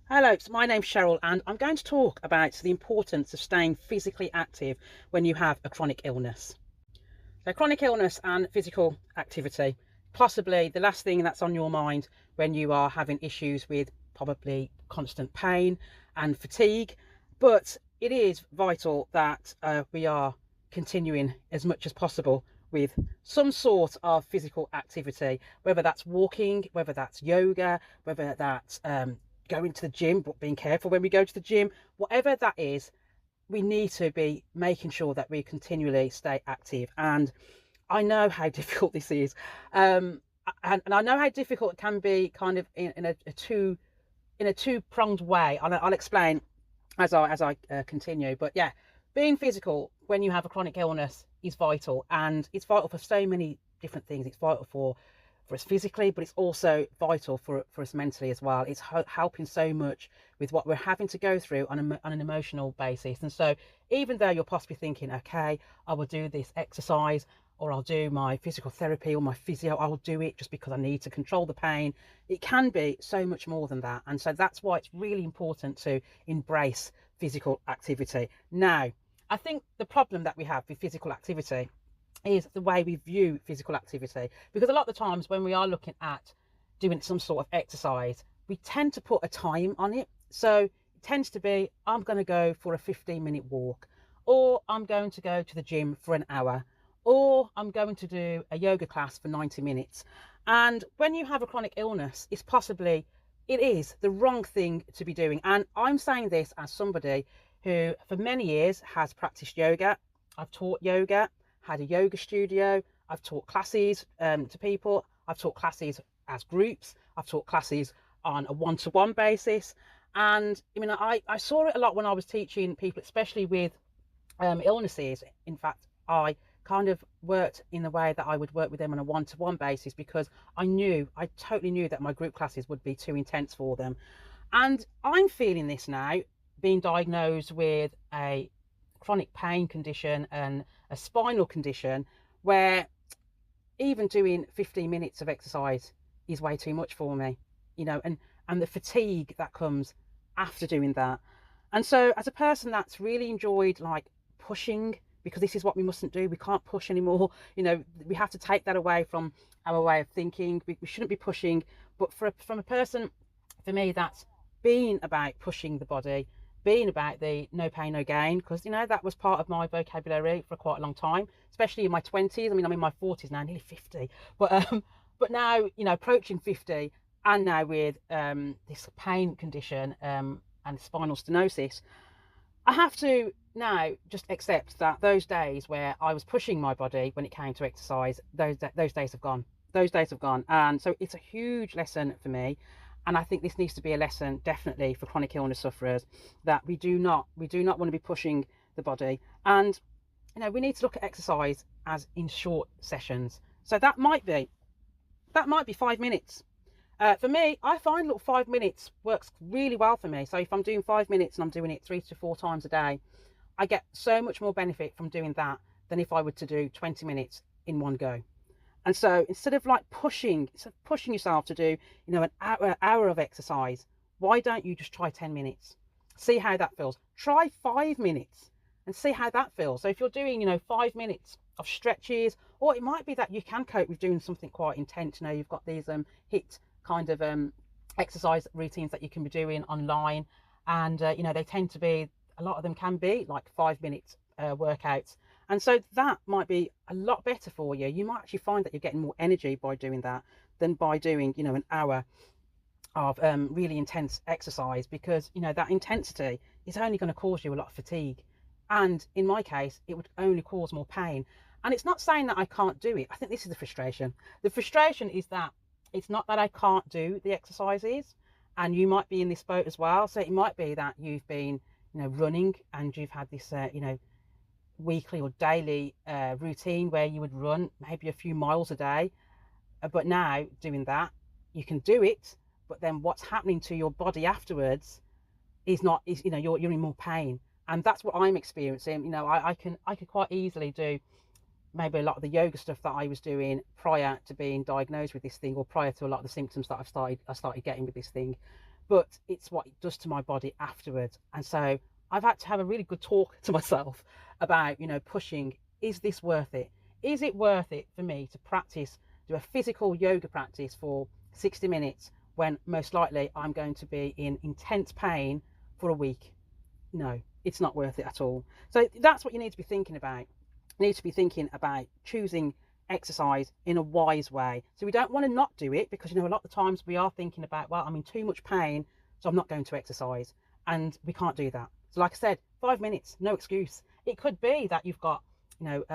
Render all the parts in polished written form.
Hello, so my name's Cheryl, and I'm going to talk about the importance of staying physically active when you have a chronic illness. So, chronic illness and physical activity, possibly the last thing that's on your mind when you are having issues with probably constant pain and fatigue. But it is vital that we are continuing as much as possible with some sort of physical activity, whether that's walking, whether that's yoga, whether that's going to the gym, but being careful when we go to the gym, whatever that is, we need to be making sure that we continually stay active. And I know how difficult this is. And I know how difficult it can be kind of in a two-pronged way. I'll explain as I continue. But yeah, being physical when you have a chronic illness is vital, and it's vital for so many different things. It's vital for us physically, but it's also vital for us mentally as well. It's helping so much with what we're having to go through on an emotional basis. And so, even though you're possibly thinking, okay, I will do this exercise, or I'll do my physical therapy or my physio, I'll do it just because I need to control the pain. It can be so much more than that. And so that's why it's really important to embrace physical activity. Now, I think the problem that we have with physical activity is the way we view physical activity, because a lot of the times when we are looking at doing some sort of exercise, we tend to put a time on it. So it tends to be, I'm going to go for a 15-minute walk, or I'm going to go to the gym for an hour, or I'm going to do a yoga class for 90 minutes. And when you have a chronic illness, it is the wrong thing to be doing. And I'm saying this as somebody who for many years has practiced yoga. I've taught yoga, had a yoga studio, I've taught classes to people, I've taught classes as groups, I've taught classes on a one-to-one basis. And I mean, I saw it a lot when I was teaching people, especially with illnesses. In fact, I kind of worked in the way that I would work with them on a one-to-one basis, because I totally knew that my group classes would be too intense for them. And I'm feeling this now, being diagnosed with a chronic pain condition and a spinal condition, where even doing 15 minutes of exercise is way too much for me, and the fatigue that comes after doing that. And so, as a person that's really enjoyed like pushing, because this is what we mustn't do, we can't push anymore, we have to take that away from our way of thinking. We shouldn't be pushing. But from a person, for me, that's being about pushing the body, being about the no pain, no gain, because that was part of my vocabulary for quite a long time, especially in my 20s. I mean, I'm in my 40s now, nearly 50, but now, approaching 50, and now with this pain condition and spinal stenosis, I have to now just accept that those days where I was pushing my body when it came to exercise, those days have gone. Those days have gone. And so it's a huge lesson for me. And I think this needs to be a lesson definitely for chronic illness sufferers, that we do not want to be pushing the body. And we need to look at exercise as in short sessions. So that might be 5 minutes. For me, I find little 5 minutes works really well for me. So if I'm doing 5 minutes and I'm doing it 3 to 4 times a day, I get so much more benefit from doing that than if I were to do 20 minutes in one go. And so instead of pushing yourself to do, an hour of exercise, why don't you just try 10 minutes? See how that feels. Try 5 minutes and see how that feels. So if you're doing, 5 minutes of stretches, or it might be that you can cope with doing something quite intense. You've got these HIIT kind of exercise routines that you can be doing online. And, they tend to be, a lot of them can be like 5 minute workouts. And so that might be a lot better for you. You might actually find that you're getting more energy by doing that than by doing, an hour of really intense exercise, because, that intensity is only going to cause you a lot of fatigue. And in my case, it would only cause more pain. And it's not saying that I can't do it. I think this is the frustration. The frustration is that it's not that I can't do the exercises, and you might be in this boat as well. So it might be that you've been, running, and you've had this, weekly or daily routine where you would run maybe a few miles a day. But now doing that, you can do it, but then what's happening to your body afterwards is not, you're in more pain. And that's what I'm experiencing. I could quite easily do maybe a lot of the yoga stuff that I was doing prior to being diagnosed with this thing, or prior to a lot of the symptoms that I started getting with this thing. but it's what it does to my body afterwards. And so I've had to have a really good talk to myself about, pushing, is this worth it? Is it worth it for me to do a physical yoga practice for 60 minutes when most likely I'm going to be in intense pain for a week? No, it's not worth it at all. So that's what you need to be thinking about. You need to be thinking about choosing exercise in a wise way. So we don't want to not do it, because a lot of the times we are thinking about, well, I'm in too much pain, so I'm not going to exercise, and we can't do that. So like I said, 5 minutes, no excuse. It could be that you've got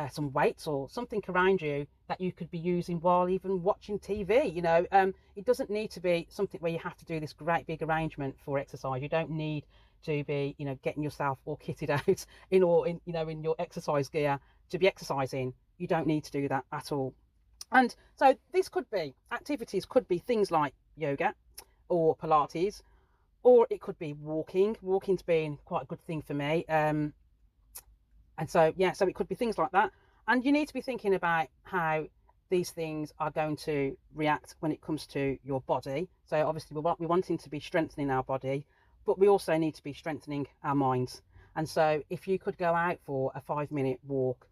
some weights or something around you that you could be using while even watching TV. It doesn't need to be something where you have to do this great big arrangement for exercise. You don't need to be getting yourself all kitted out in your exercise gear to be exercising. You don't need to do that at all. And so this could be activities, could be things like yoga or Pilates, or it could be walking. Walking's been quite a good thing for me. And so it could be things like that. And you need to be thinking about how these things are going to react when it comes to your body. So obviously we're wanting to be strengthening our body, but we also need to be strengthening our minds. And so if you could go out for a 5-minute walk,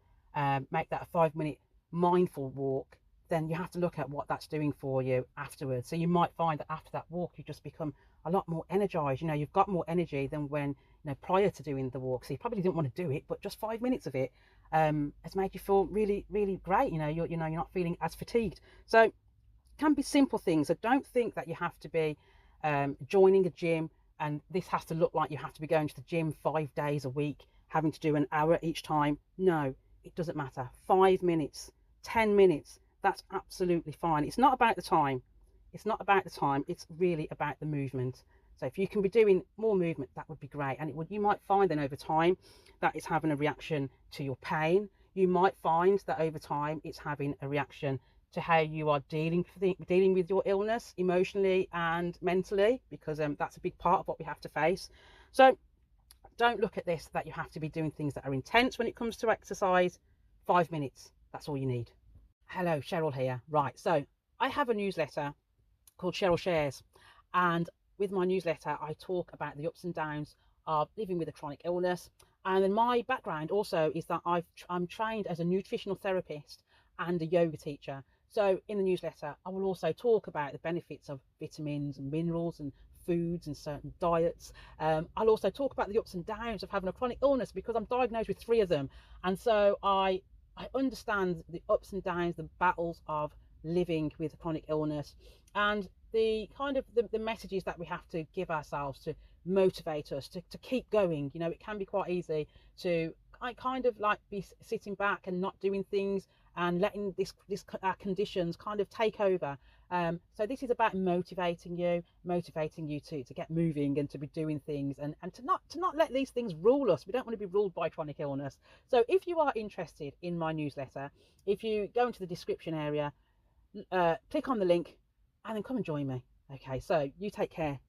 make that a 5-minute mindful walk, then you have to look at what that's doing for you afterwards. So you might find that after that walk, you just become a lot more energized. You've got more energy than when prior to doing the walk. So you probably didn't want to do it, but just 5 minutes of it has made you feel really, really great. You're not feeling as fatigued. So it can be simple things. So don't think that you have to be joining a gym, and this has to look like you have to be going to the gym 5 days a week, having to do an hour each time. No, it doesn't matter. 5 minutes, 10 minutes, that's absolutely fine. It's not about the time. It's not about the time. It's really about the movement. So if you can be doing more movement, that would be great. And you might find then over time that it's having a reaction to your pain. You might find that over time it's having a reaction to how you are dealing with your illness emotionally and mentally, because that's a big part of what we have to face. So don't look at this that you have to be doing things that are intense when it comes to exercise. 5 minutes, that's all you need. Hello, Cheryl here. Right, so I have a newsletter called Cheryl Shares, and with my newsletter I talk about the ups and downs of living with a chronic illness. And then my background also is that I'm trained as a nutritional therapist and a yoga teacher. So in the newsletter I will also talk about the benefits of vitamins and minerals and foods and certain diets. I'll also talk about the ups and downs of having a chronic illness, because I'm diagnosed with 3 of them, and so I understand the ups and downs, the battles of living with a chronic illness, and the kind of the messages that we have to give ourselves to motivate us to keep going. It can be quite easy to kind of like be sitting back and not doing things and letting our conditions kind of take over. So this is about motivating you to get moving and to be doing things, and to not let these things rule us. We don't want to be ruled by chronic illness. So if you are interested in my newsletter, if you go into the description area, click on the link and then come and join me. Okay, so you take care.